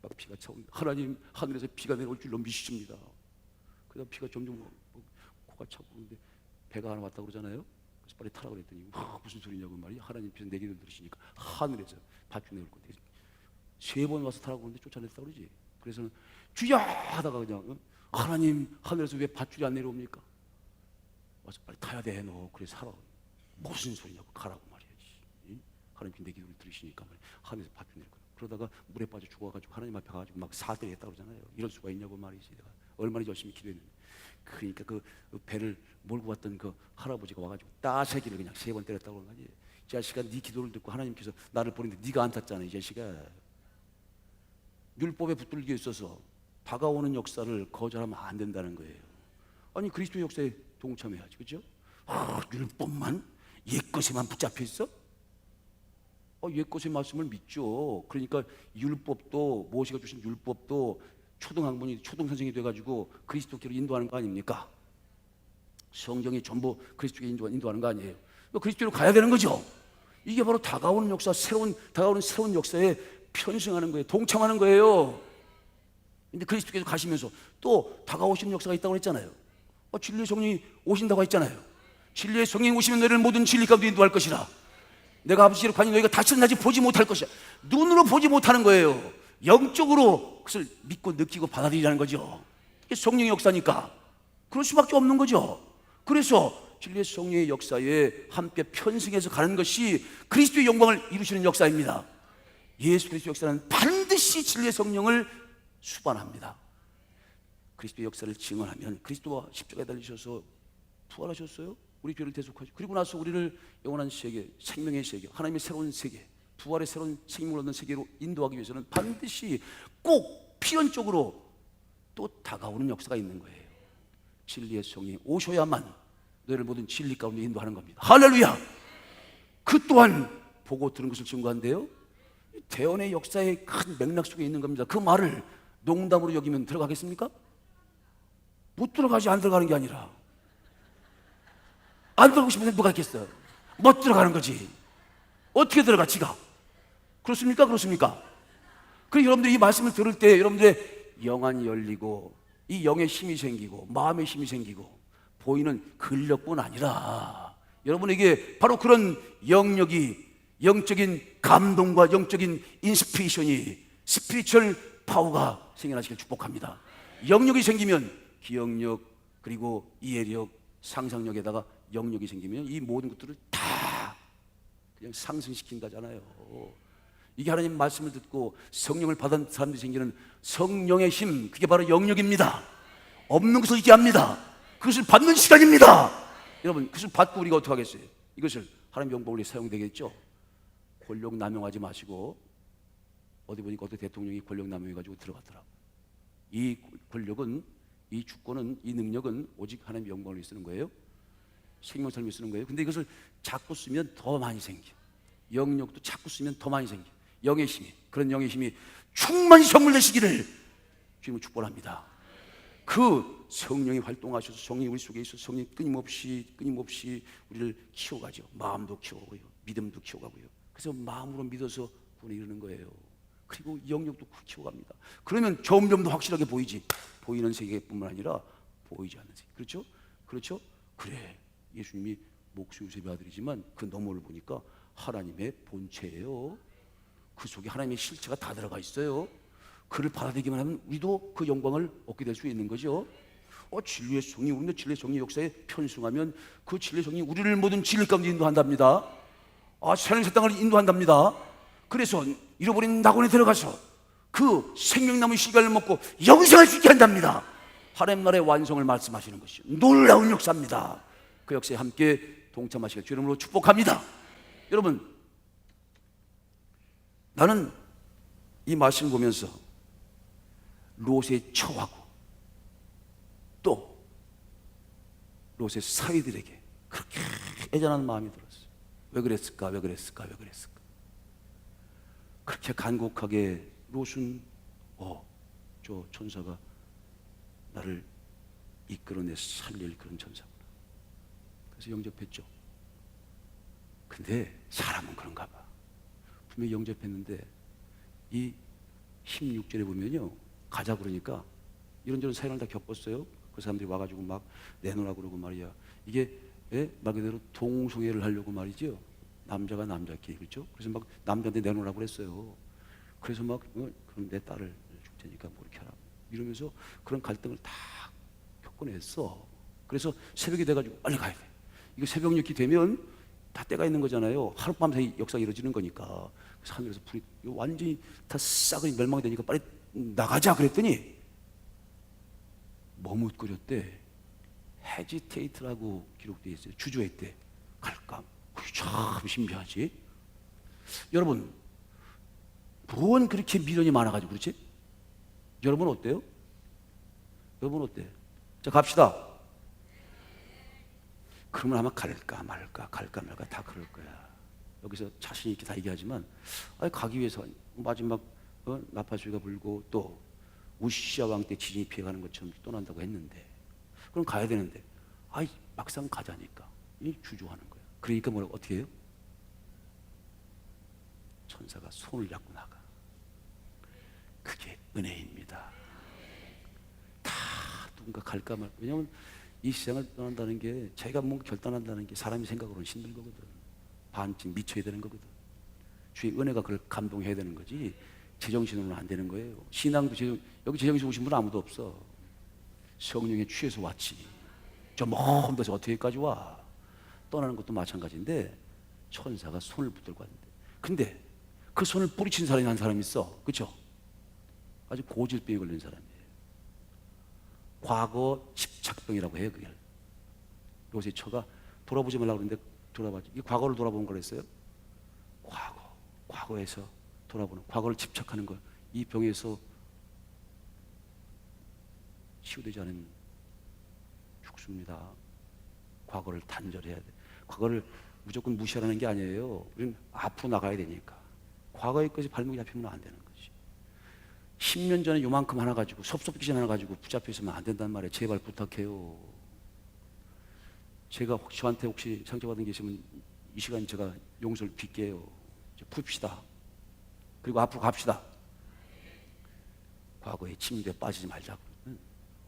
막 비가 차온다. 하나님, 하늘에서 비가 내려올 줄로 믿습니다. 그다음 비가 점점 코가 차고 그런데 배가 하나 왔다고 그러잖아요. 그래서 빨리 타라고 그랬더니 무슨 소리냐고 말이야. 하나님께서 내 기도를 들으시니까 하늘에서 밧줄 내올 건데 3번 와서 타라고 그러는데 쫓아냈다고 그러지. 그래서 주야 하다가 그냥 하나님, 하늘에서 왜 밧줄이 안 내려옵니까? 와서 빨리 타야 돼 너. 그래서 하라고. 무슨 소리냐고, 가라고 말이야. 하나님께 내 기도를 들으시니까 말이야. 하늘에서 밧줄 내릴 거야. 그러다가 물에 빠져 죽어가지고 하나님 앞에 가가지고 막 사대를 했다고 그러잖아요. 이럴 수가 있냐고 말이지. 내가 얼마나 열심히 기도했는데. 그러니까 그 배를 몰고 왔던 그 할아버지가 와가지고 따새기를 그냥 3번 때렸다고 그러는 거지. 이 자식아, 네 기도를 듣고 하나님께서 나를 보냈는데 네가 안 탔잖아. 이 자식아. 율법에 붙들겨 있어서 다가오는 역사를 거절하면 안 된다는 거예요. 아니 그리스도 역사에 동참해야지. 그렇죠? 율법만? 옛것에만 붙잡혀 있어? 옛것의 말씀을 믿죠. 그러니까 율법도, 모세가 주신 율법도 초등학문이 초등선생이 돼가지고 그리스도께로 인도하는 거 아닙니까? 성경이 전부 그리스도께 인도하는 거 아니에요. 그리스도로 가야 되는 거죠. 이게 바로 다가오는 역사, 다가오는 새로운 역사에 편승하는 거예요. 동참하는 거예요. 근데 그리스도께서 가시면서 또 다가오시는 역사가 있다고 했잖아요. 진리의 성령이 오신다고 했잖아요. 진리의 성령이 오시면 너희를 모든 진리 가운데 인도할 것이라. 내가 아버지로 가니 너희가 다시는 나지 보지 못할 것이야. 눈으로 보지 못하는 거예요. 영적으로 그것을 믿고 느끼고 받아들이라는 거죠. 이게 성령의 역사니까 그럴 수밖에 없는 거죠. 그래서 진리의 성령의 역사에 함께 편승해서 가는 것이 그리스도의 영광을 이루시는 역사입니다. 예수 그리스도의 역사는 반드시 진리의 성령을 수반합니다. 그리스도의 역사를 증언하면, 그리스도와 십자가에 달리셔서 부활하셨어요? 우리 죄를 대속하죠. 그리고 나서 우리를 영원한 세계, 생명의 세계, 하나님의 새로운 세계, 부활의 새로운 생명을 얻는 세계로 인도하기 위해서는 반드시 꼭 필연적으로 또 다가오는 역사가 있는 거예요. 진리의 성이 오셔야만 너희를 모든 진리 가운데 인도하는 겁니다. 할렐루야! 그 또한 보고 들은 것을 증거한대요. 대언의 역사의 큰 맥락 속에 있는 겁니다. 그 말을 농담으로 여기면 들어가겠습니까? 못 들어가지. 안 들어가는 게 아니라 안 들어가고 싶은데 누가 있겠어요? 못 들어가는 거지. 어떻게 들어가 지가? 그렇습니까? 그렇습니까? 그래서 여러분들이 이 말씀을 들을 때 여러분들의 영안이 열리고 이 영의 힘이 생기고 마음의 힘이 생기고 보이는 근력뿐 아니라 여러분에게 바로 그런 영역이, 영적인 감동과 영적인 인스피레이션이, 스피리추얼 파워가 생겨나시길 축복합니다. 영역이 생기면 기억력, 그리고 이해력, 상상력에다가 영역이 생기면 이 모든 것들을 다 그냥 상승시킨다잖아요. 이게 하나님 말씀을 듣고 성령을 받은 사람들이 생기는 성령의 힘, 그게 바로 영역입니다. 없는 것을 있게 합니다. 그것을 받는 시간입니다. 여러분, 그것을 받고 우리가 어떻게 하겠어요? 이것을 하나님 영광을 위해 사용되겠죠. 권력 남용하지 마시고, 어디 보니까 어떤 대통령이 권력 남용해가지고 들어갔더라고. 이 권력은, 이 주권은, 이 능력은 오직 하나님 영광을 위해 쓰는 거예요. 생명 삶을 쓰는 거예요. 근데 이것을 자꾸 쓰면 더 많이 생겨. 영역도 자꾸 쓰면 더 많이 생겨. 영의 힘이, 그런 영의 힘이 충만히 선물되시기를 주님을 축복합니다. 그 성령이 활동하셔서 성령이 우리 속에 있어 성령이 끊임없이 우리를 키워가죠. 마음도 키워가고요, 믿음도 키워가고요. 그래서 마음으로 믿어서 구원에 이르는 거예요. 그리고 영역도 키워갑니다. 그러면 점점 더 확실하게 보이지. 보이는 세계뿐만 아니라 보이지 않는 세계. 그렇죠? 그렇죠? 그래, 예수님이 목수 요셉의 아들이지만 그 너머를 보니까 하나님의 본체예요. 그 속에 하나님의 실체가 다 들어가 있어요. 그를 받아들이기만 하면 우리도 그 영광을 얻게 될 수 있는 거죠. 진리의 성이, 우리는 진리의 성의 역사에 편승하면 그 진리의 성이 우리를 모든 진리 가운데 인도한답니다. 새로운 새 땅을 인도한답니다. 그래서 잃어버린 낙원에 들어가서 그 생명나무 씨가를 먹고 영생할 수 있게 한답니다. 하나님 나라의 완성을 말씀하시는 것이요, 놀라운 역사입니다. 그 역사에 함께 동참하시길 주 이름으로 축복합니다. 여러분, 나는 이 말씀을 보면서 롯의 처하고 또 롯의 사위들에게 그렇게 애잔한 마음이 들었어요. 왜 그랬을까? 왜 그랬을까? 왜 그랬을까? 그렇게 간곡하게 롯은 저 천사가 나를 이끌어내 살릴 그런 천사구나. 그래서 영접했죠. 근데 사람은 그런가 봐. 분명히 영접했는데 이 16절에 보면요, 가자 그러니까 이런저런 사연을 다 겪었어요. 그 사람들이 와가지고 막 내놓으라고 그러고 말이야. 이게 말 그대로 동성애를 하려고 말이죠. 남자가 남자끼리, 그렇죠? 그래서 막 남자한테 내놓으라고 그랬어요. 그래서 막 그럼 내 딸을 줄 테니까 뭐 이렇게 하라 이러면서 그런 갈등을 다 겪어냈어. 그래서 새벽이 돼가지고 빨리 가야 돼. 이거 새벽 6시 되면 다 때가 있는 거잖아요. 하룻밤 사이 역사가 이루어지는 거니까. 그래서 하늘에서 불이 완전히 다 싹이 멸망되니까 빨리 나가자 그랬더니 머뭇거렸대. 헤지테이트라고 기록되어 있어요. 주저했대. 갈까? 그게 참 신비하지. 여러분, 뭔 그렇게 미련이 많아가지고 그렇지? 여러분 어때요? 여러분 어때? 자, 갑시다. 그러면 아마 갈까 말까 다 그럴 거야. 여기서 자신 있게 다 얘기하지만 가기 위해서 마지막 나팔소리가 불고 또 우시아 왕 때 지진이 피해가는 것처럼 떠난다고 했는데 그럼 가야 되는데 막상 가자니까 이 주저하는 거야. 그러니까 뭐라고 어떻게 해요? 천사가 손을 잡고 나가. 그게 은혜입니다. 다 누군가 갈까 말까. 왜냐하면 이 세상을 떠난다는 게, 자기가 뭔가 결단한다는 게 사람이 생각으로는 힘든 거거든. 반쯤 미쳐야 되는 거거든. 주의 은혜가 그걸 감동해야 되는 거지 제정신으로는 안 되는 거예요. 신앙도 여기 제정신 오신 분 아무도 없어. 성령에 취해서 왔지. 저 먼 데서 어떻게까지 와? 떠나는 것도 마찬가지인데 천사가 손을 붙들고 왔는데, 근데 그 손을 뿌리친 사람이 한 사람이 있어. 그렇죠? 아주 고질병에 걸린 사람이에요. 과거 집착병이라고 해요. 그게 롯의 처가 돌아보지 말라고 그러는데 돌아봐지. 이 과거를 돌아본 거랬어요. 과거에서 돌아보는, 과거를 집착하는 것. 이 병에서 치유되지 않으면 죽습니다. 과거를 단절해야 돼. 과거를 무조건 무시하라는 게 아니에요. 우리는 앞으로 나가야 되니까. 과거의 것이 발목이 잡히면 안 되는 거지. 10년 전에 요만큼 하나 가지고, 섭섭기 하나 가지고 붙잡혀 있으면 안 된단 말이에요. 제발 부탁해요. 제가 저한테 혹시 상처받은 게 있으면 이 시간 제가 용서를 빌게요. 풉시다. 그리고 앞으로 갑시다. 과거의 침대에 빠지지 말자고.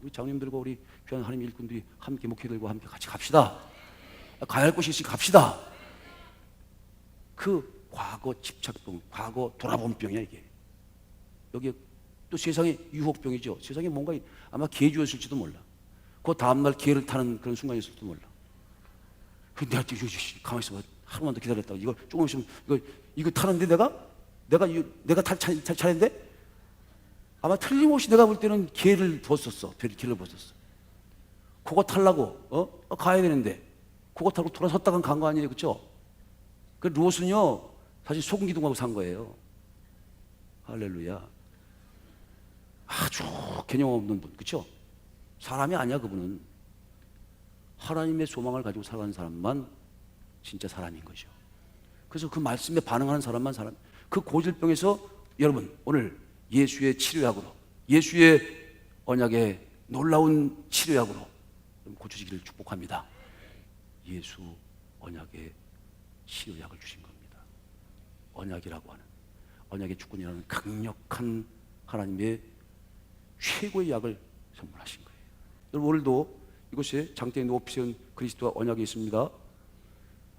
우리 장님들과 우리 귀한 하나님 일꾼들이 함께 목회들과 함께 같이 갑시다. 가야 할 곳이 있으니 갑시다. 그 과거 집착병, 과거 돌아본병이야 이게. 여기에 또 세상의 유혹병이죠. 세상에 뭔가 아마 개주였을지도 몰라. 그 다음날 개를 타는 그런 순간이었을지도 몰라. 내가 가만히 있어봐. 하루만 더 기다렸다가 이거 조금 있으면 이거 타는데 내가 탈 차례인데 아마 틀림없이 내가 볼 때는 개를 벗었어. 개를 벗었어. 그거 타려고 가야 되는데 그거 타고 돌아섰다가 간 거 아니에요, 그렇죠? 그 롯은요 사실 소금 기둥하고 산 거예요. 할렐루야. 아주 개념 없는 분, 그렇죠? 사람이 아니야 그분은. 하나님의 소망을 가지고 살아가는 사람만 진짜 사람인 거죠. 그래서 그 말씀에 반응하는 사람만 사람. 그 고질병에서 여러분 오늘 예수의 치료약으로, 예수의 언약의 놀라운 치료약으로 고쳐지기를 축복합니다. 예수 언약의 치료약을 주신 겁니다. 언약이라고 하는, 언약의 주권이라는 강력한 하나님의 최고의 약을 선물하신 거예요. 여러분 오늘도 이곳에 장대에 높이 세운 그리스도와 언약이 있습니다.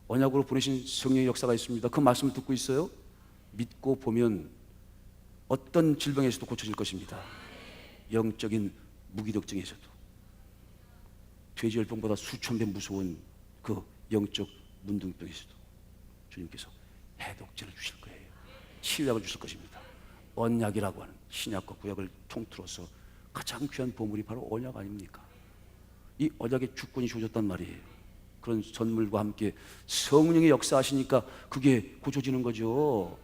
언약으로 보내신 성령의 역사가 있습니다. 그 말씀을 듣고 있어요. 믿고 보면 어떤 질병에서도 고쳐질 것입니다. 영적인 무기력증에서도, 돼지열병보다 수천 배 무서운 그 영적 문둥병에서도 주님께서 해독제를 주실 거예요. 치유약을 주실 것입니다. 언약이라고 하는 신약과 구약을 통틀어서 가장 귀한 보물이 바로 언약 아닙니까? 이 언약의 주권이 주어졌단 말이에요. 그런 선물과 함께 성령의 역사하시니까 그게 고쳐지는 거죠.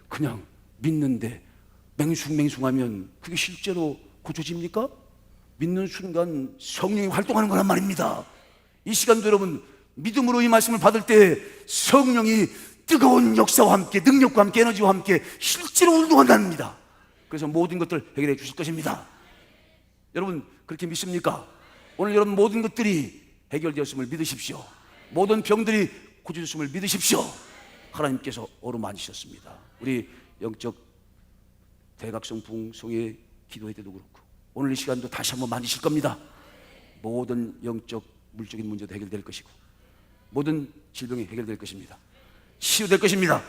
그냥 믿는데 맹숭맹숭하면 그게 실제로 고쳐집니까? 믿는 순간 성령이 활동하는 거란 말입니다. 이 시간도 여러분 믿음으로 이 말씀을 받을 때 성령이 뜨거운 역사와 함께, 능력과 함께, 에너지와 함께 실제로 운동한답니다. 그래서 모든 것들 해결해 주실 것입니다. 여러분 그렇게 믿습니까? 오늘 여러분 모든 것들이 해결되었음을 믿으십시오. 모든 병들이 고쳐졌음을 믿으십시오. 하나님께서 어루만지셨습니다. 우리 영적 대각성 부흥성의 기도회 때도 그렇고 오늘 이 시간도 다시 한번 만지실 겁니다. 모든 영적 물적인 문제도 해결될 것이고 모든 질병이 해결될 것입니다. 치유될 것입니다.